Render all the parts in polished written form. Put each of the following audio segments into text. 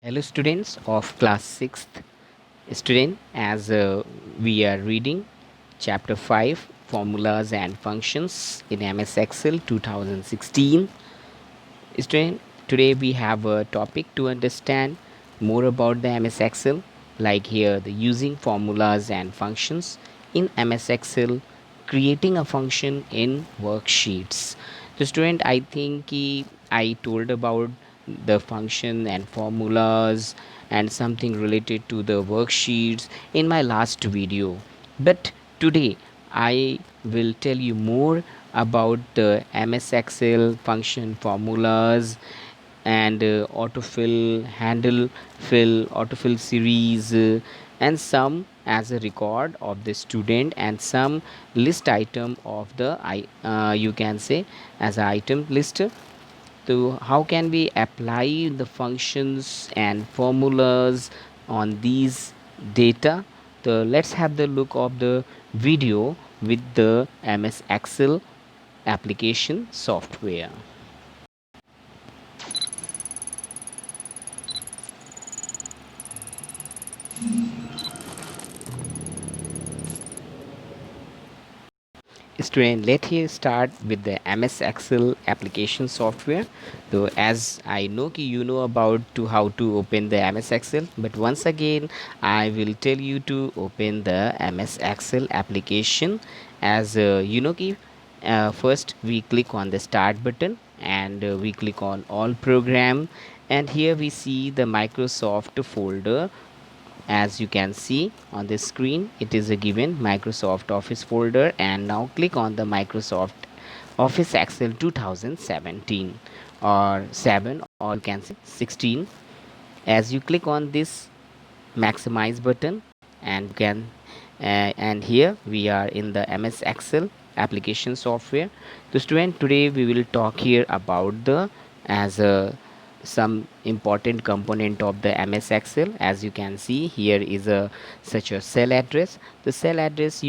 Hello students of class 6th student, as we are reading chapter 5 formulas and functions in MS Excel 2016. Student, today we have a topic to understand more about the MS Excel, like here the using formulas and functions in MS Excel, creating a function in worksheets. The student, I think I told about the function and formulas and something related to the worksheets in my last video, but today I will tell you more about the MS Excel function formulas and autofill, handle fill, autofill series, and some as a record of the student and some list item of the you can say as an item list. So how can we apply the functions and formulas on these data? So let's have the look of the video with the MS Excel application software. Student, let here start with the MS Excel application software. So as I know you know about to how to open the MS Excel, but once again I will tell you to open the MS Excel application. As first we click on the start button and we click on all program, and here we see the Microsoft folder. As you can see on the screen, it is a given Microsoft Office folder, and now click on the Microsoft Office Excel 2017 or 7, or you can say 16. As you click on this maximize button, and can and here we are in the MS Excel application software. So student, today we will talk here about the as a some important component of the MS Excel. As you can see, here is a such a cell address. The cell address,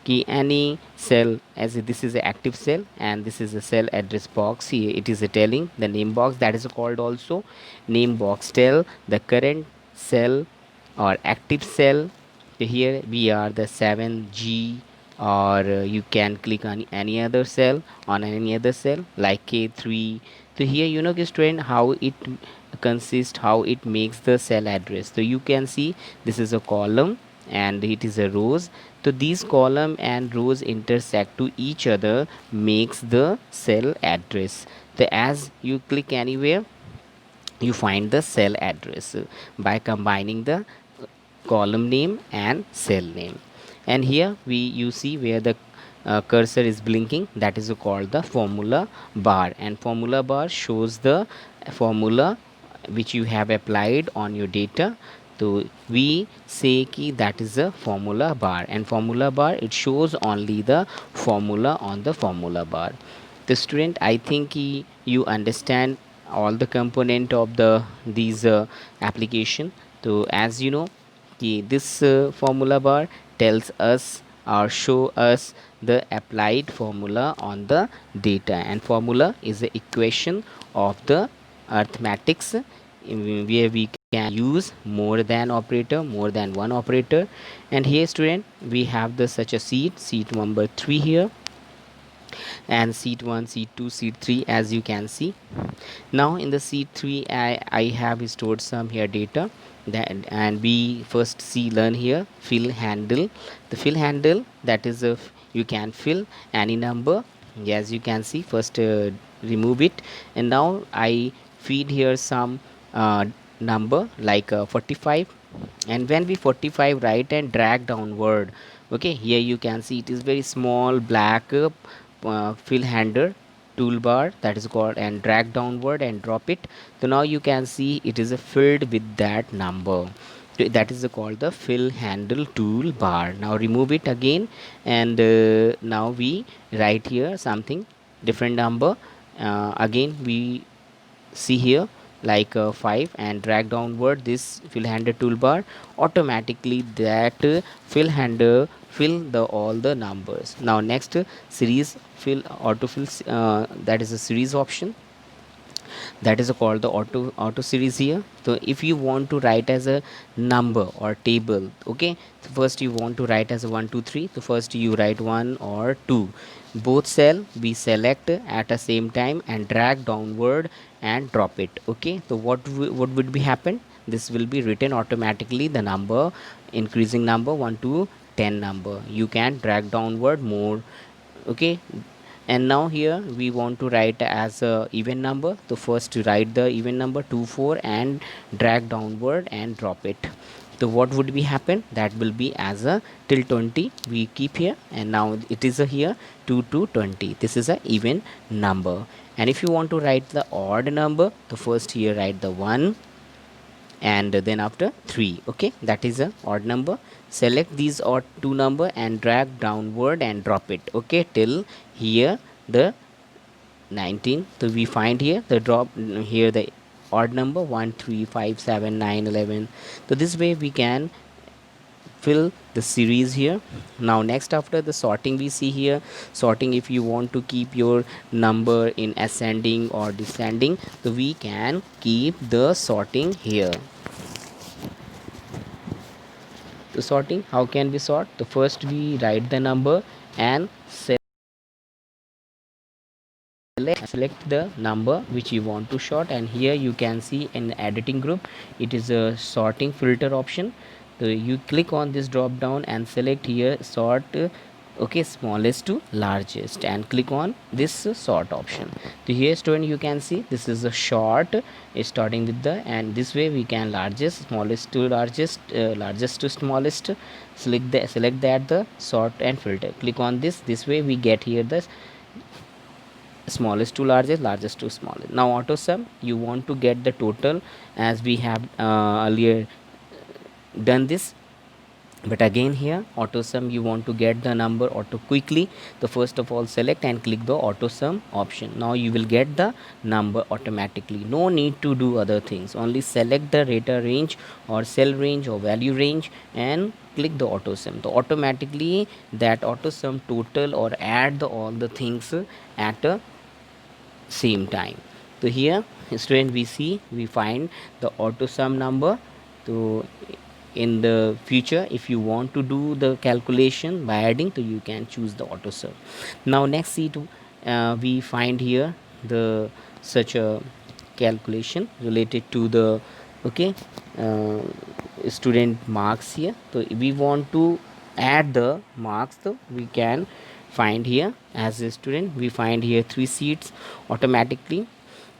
key any cell, as this is a active cell and this is a cell address box. Here it is a telling the name box, that is called also name box, tell the current cell or active cell. Here we are the 7G, or you can click on any other cell, on any other cell like K3. So here student, how it consists, how it makes the cell address. So you can see this is a column and it is a rows. So these column and rows intersect to each other makes the cell address. So as you click anywhere, you find the cell address by combining the column name and cell name. And here you see where the cursor is blinking, that is called the formula bar, and formula bar shows the formula which you have applied on your data. So we say ki that is a formula bar, and formula bar, it shows only the formula on the formula bar. The student, I think you understand all the component of the these application. So as you know, this formula bar tells us or show us the applied formula on the data, and formula is the equation of the arithmetics where we can use more than operator, more than one operator. And here student, we have the such a sheet number 3 here, and seat 1, seat 2, seat 3, as you can see. Now in the seat 3, I have stored some here data that, and we first see learn here fill handle. The fill handle, that is if you can fill any number. As you can see, first remove it, and now I feed here some number like 45, and when we 45 write and drag downward. Okay, here you can see it is very small black fill handle toolbar, that is called, and drag downward and drop it. So now you can see it is filled with that number. That is called the fill handle toolbar. Now remove it again, and now we write here something different number. Again we see here like 5, and drag downward this fill handle toolbar, automatically that fill handle fill the all the numbers. Now next series fill autofill, that is a series option. that is called the auto series here. So if you want to write as a number or table, okay, so first you want to write as a 1 2 3, so first you write 1 or 2, both cell we select at the same time and drag downward and drop it. Okay, so what would be happen, this will be written automatically the number, increasing number 1 to 10 number, you can drag downward more. Okay, and now here we want to write as a even number, so first to write the even number 2 4 and drag downward and drop it. So what would be happen, that will be as a till 20 we keep here, and now it is a here 2 to 20, this is a even number. And if you want to write the odd number, the first here write the 1 and then after 3. Okay, that is a odd number, select these odd two number and drag downward and drop it. Okay, till here the 19, so we find here the drop, here the odd number 1 3 5 7 9 11. So this way we can fill the series here. Now next, after the sorting, we see here sorting, if you want to keep your number in ascending or descending, so we can keep the sorting here. The sorting, how can we sort, the first we write the number and select the number which you want to sort, and here you can see in editing group it is a sorting filter option. So you click on this drop down and select here sort, okay, smallest to largest, and click on this sort option. So here student you can see this is a short, starting with the, and this way we can largest smallest to largest, largest to smallest, select that the sort and filter, click on this way we get here the smallest to largest, largest to smallest. Now auto sum, you want to get the total, as we have earlier done this, but again here auto sum you want to get the number auto quickly, the first of all select and click the auto sum option. Now you will get the number automatically, no need to do other things, only select the data range or cell range or value range and click the auto sum, so automatically that auto sum total or add the all the things at a same time. So here student we see we find the auto sum number. So in the future if you want to do the calculation by adding, so you can choose the auto sum. Now next sheet, we find here the such a calculation related to the, okay, uh, student marks here. So we want to add the marks, so we can find here as a student we find here 3 seats automatically.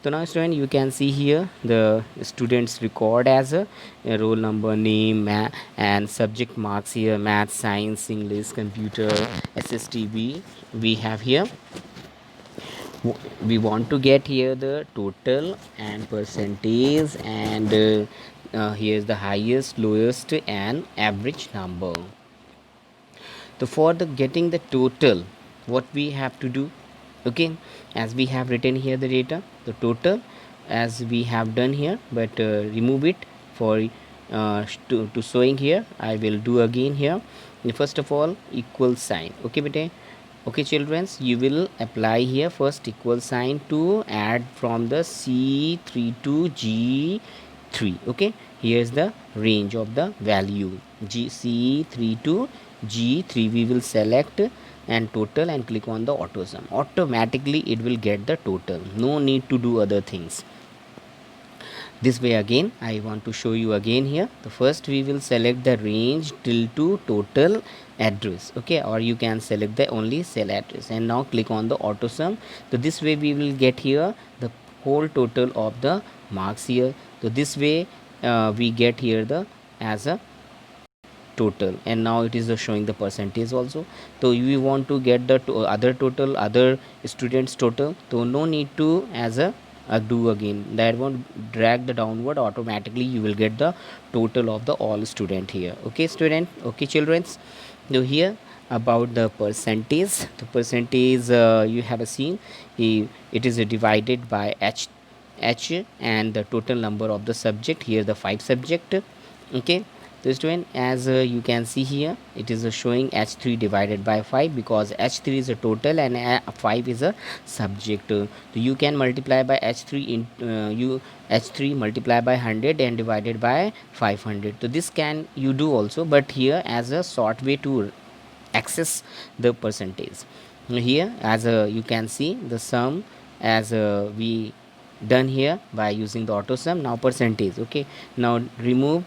So now student you can see here the students record as a roll number, name, and subject marks here, math, science, english, computer, SSTB we have here. We want to get here the total and percentage, and here's the highest, lowest, and average number. So for the getting the total, what we have to do, okay, as we have written here the data, the total as we have done here, but remove it for to showing here, I will do again here. First of all equal sign, okay beta, okay childrens, you will apply here first equal sign to add from the C3 to G3. Okay, here's the range of the value C3 to G3, we will select and total and click on the auto sum, automatically it will get the total, no need to do other things. This way again I want to show you again here, the first we will select the range till to total address, okay, or you can select the only cell address, and now click on the auto sum. So this way we will get here the whole total of the marks here. So this way we get here the as a total, and now it is showing the percentage also. So we want to get the other total, other students total, so no need to as a do again that one, drag the downward, automatically you will get the total of the all student here. Okay student, okay childrens, so here about the percentage, the percentage you have seen it is divided by h and the total number of the subject, here the 5 subject. Okay, So student, as you can see here, it is showing h3 divided by 5 because h3 is a total and 5 is a subject. So you can multiply by h3 in you h3 multiply by 100 and divided by 500. So this can you do also, but here as a short way to access the percentage. Here as you can see the sum as we done here by using the auto sum. Now percentage, okay, now remove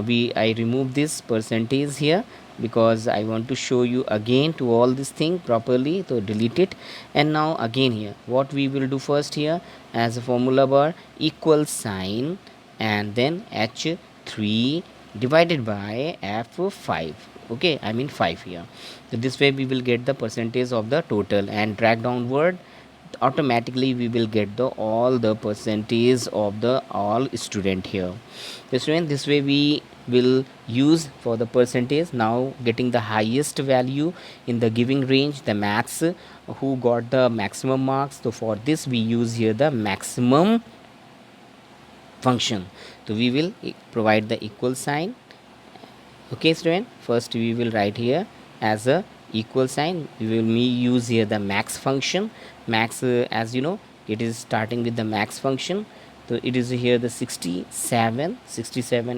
we I remove this percentage here because I want to show you again to all this thing properly, so delete it. And now again here what we will do first here, as a formula bar equal sign and then h3 divided by f5, okay, I mean 5 here. So this way we will get the percentage of the total and drag downward, automatically we will get the all the percentage of the all student here. The student, this way we will use for the percentage. Now getting the highest value in the giving range, the maths who got the maximum marks, so for this we use here the maximum function. So we will provide the equal sign. Okay student, first we will write here as a equal sign. We will use here the max function. Max, as you know, it is starting with the max function. So it is here the 67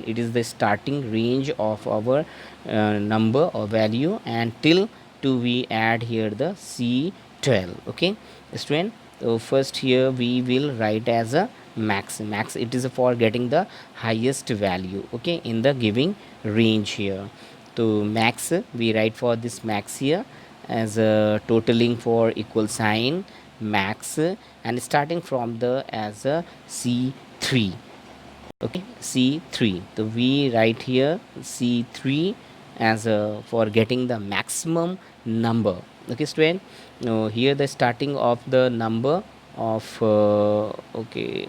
it is the starting range of our number or value, and till 2 we add here the c12. Okay student, so first here we will write as a max, it is for getting the highest value, okay, in the giving range here. So max we write for this max here as a totaling for equal sign max and starting from the as a c3, okay, c3. So we write here c3 as a for getting the maximum number. Okay student, now here the starting of the number of okay,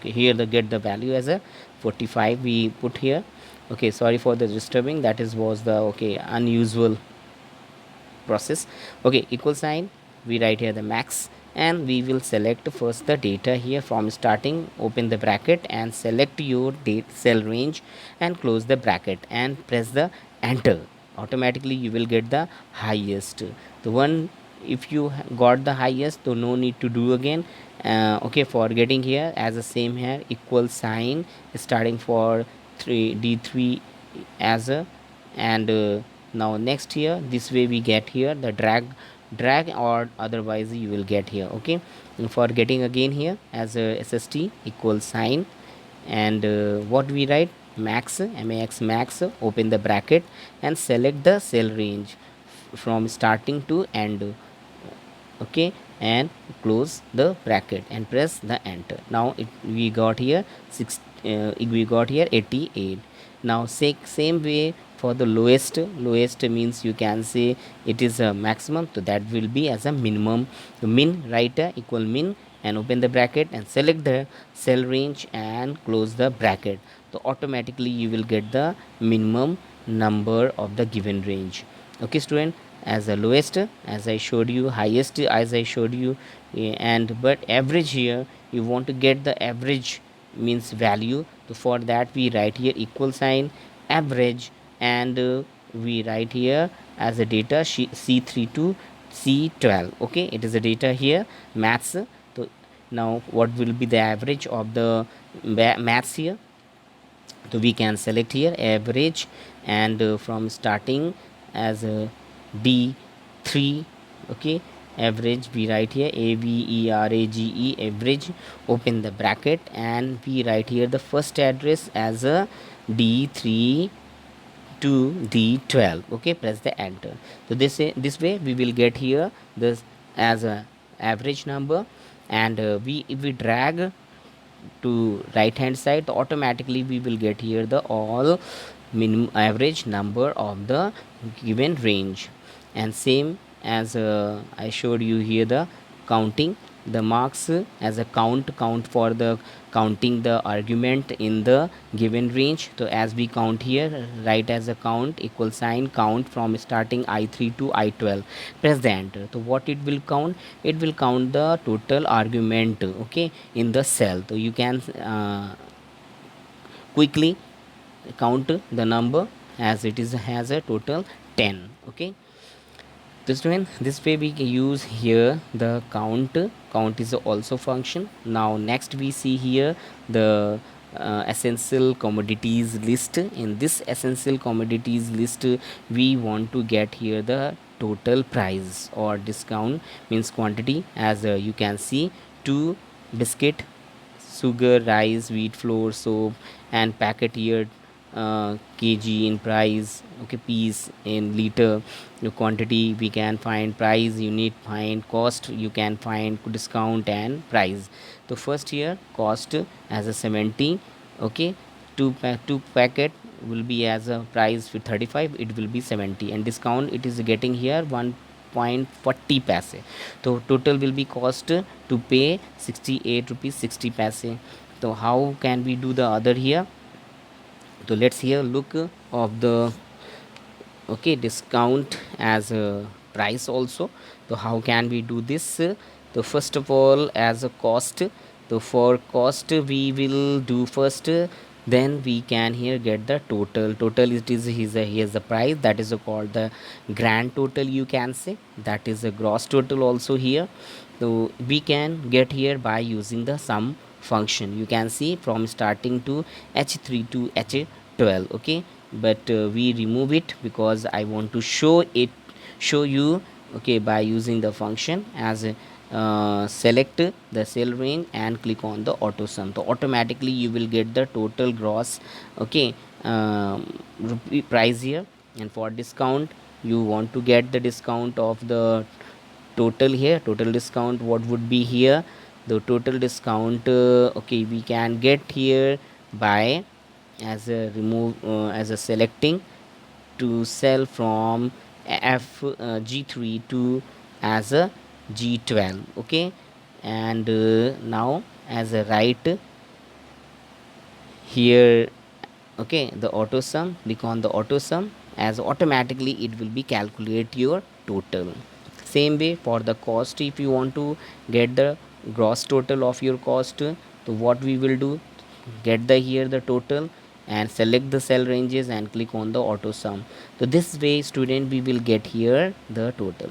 here the get the value as a 45 we put here. Okay, sorry for the disturbing, that is was the okay unusual process. Okay, equal sign we write here the max, and we will select first the data here from starting, open the bracket and select your date cell range and close the bracket and press the enter. Automatically you will get the highest, the one. If you got the highest, so no need to do again. Okay, for getting here as the same here equal sign starting for 3 d3 as a, and now next here this way we get here the drag or otherwise you will get here. Okay, and for getting again here as a sst equal sign, and what we write max max, open the bracket and select the cell range from starting to end. Okay, and close the bracket and press the enter. Now we got here 6 we got here 88. Now same way for the lowest means you can say it is a maximum, so that will be as a minimum. The min writer equal min and open the bracket and select the cell range and close the bracket. So automatically you will get the minimum number of the given range. Okay student, as the lowest as I showed you, highest as I showed you, and but average here you want to get the average means value. So for that we write here equal sign average, and we write here as a data c3 to c12. Okay, it is a data here maths. So now what will be the average of the maths here? So we can select here average, and from starting as a d3. Okay, average we write here average, average, open the bracket and we write here the first address as a d3 to d12. Okay, press the enter. So this way we will get here this as a average number, and we if we drag to right hand side, automatically we will get here the all minimum average number of the given range. And same as I showed you here the counting the marks as a count for the counting the argument in the given range. So as we count here, write as a count equal sign count from starting i3 to i12, press the enter. So what it will count, it will count the total argument, okay, in the cell. So you can quickly count the number as it is has a total 10. Okay, this one, this way we can use here the count is also function. Now next we see here the essential commodities list. In this essential commodities list, we want to get here the total price or discount, means quantity, as you can see, two biscuit, sugar, rice, wheat flour, soap, and packet here, kg in price. Okay, piece in liter. The quantity we can find, price you need find, cost you can find, discount and price. So first here cost as a 70. Okay, two packet will be as a price with 35, it will be 70, and discount it is getting here 1.40 paise. So total will be cost to pay 68 rupees 60 paise. So how can we do the other here? So let's here look of the, okay, discount as a price also. So how can we do this? So first of all, as a cost, so for cost we will do first, then we can here get the total. It is here's the price, that is called the grand total, you can say. That is a gross total also here. So we can get here by using the sum function, you can see, from starting to h3 to h12. Okay, but we remove it because I want to show you. Okay, by using the function as select the cell range and click on the auto sum, so automatically you will get the total gross. Okay, price here. And for discount, you want to get the discount of the total here. Total discount what would be here? The total discount, okay, we can get here by as a remove, as a selecting to sell from f g3 to as a g12. Okay, and now as a right here. Okay, the auto sum, click on the auto sum, as automatically it will be calculate your total. Same way for the cost, if you want to get the gross total of your cost, so what we will do, get the here the total and select the cell ranges and click on the auto sum. So this way student we will get here the total.